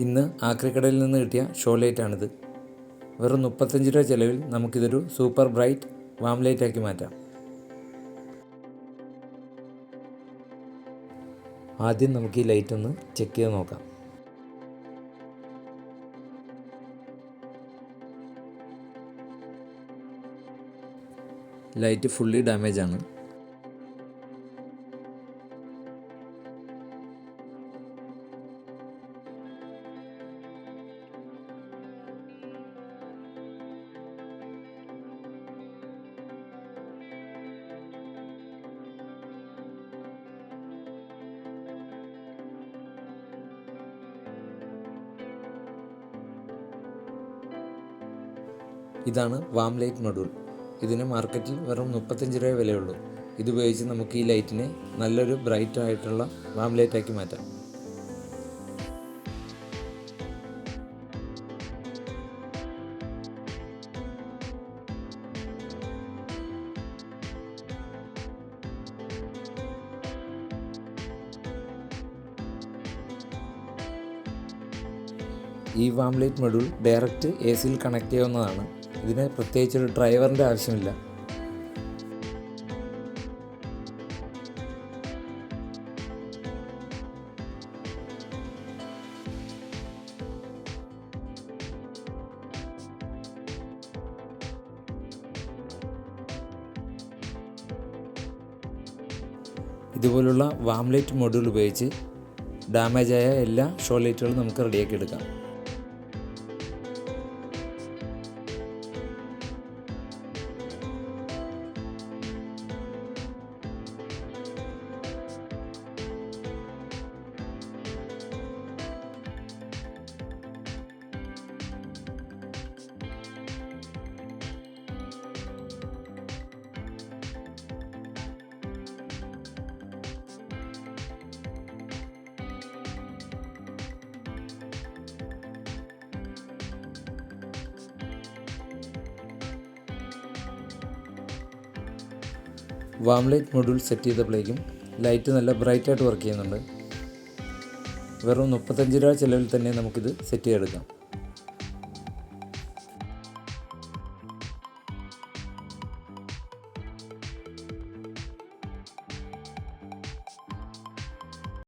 ഇന്ന് ആക്രിക്കടയിൽ നിന്ന് കിട്ടിയ ഷോ ലൈറ്റാണിത്. വെറും 35 രൂപ ചിലവിൽ നമുക്കിതൊരു സൂപ്പർ ബ്രൈറ്റ് വാം ലൈറ്റാക്കി മാറ്റാം. ആദ്യം നമുക്ക് ഈ ലൈറ്റ് ഒന്ന് ചെക്ക് ചെയ്ത് നോക്കാം. ലൈറ്റ് ഫുള്ളി ഡാമേജ് ആണ്. ഇതാണ് വാം ലൈറ്റ് മൊഡ്യൂൾ. ഇതിന് മാർക്കറ്റിൽ വെറും 35 രൂപ വിലയുള്ളൂ. ഇതുപയോഗിച്ച് നമുക്ക് ഈ ലൈറ്റിനെ നല്ലൊരു ബ്രൈറ്റ് ആയിട്ടുള്ള വാം ലൈറ്റാക്കി മാറ്റാം. ഈ വാം ലൈറ്റ് മൊഡ്യൂൾ ഡയറക്റ്റ് AC-യിൽ കണക്ട് ചെയ്യാവുന്നതാണ്. ഇതിന് പ്രത്യേകിച്ചൊരു ഡ്രൈവറിൻ്റെ ആവശ്യമില്ല. ഇതുപോലുള്ള വാം ലൈറ്റ് മൊഡ്യൂൾ ഉപയോഗിച്ച് ഡാമേജായ എല്ലാ ഷോ ലൈറ്റുകളും നമുക്ക് റെഡിയാക്കി എടുക്കാം. വാം ലൈറ്റ് മൊഡ്യൂൾ സെറ്റ് ചെയ്തപ്പോഴേക്കും ലൈറ്റ് നല്ല ബ്രൈറ്റായിട്ട് വർക്ക് ചെയ്യുന്നുണ്ട്. വെറും 35 രൂപ ചിലവിൽ തന്നെ നമുക്കിത് സെറ്റ് ചെയ്തെടുക്കാം.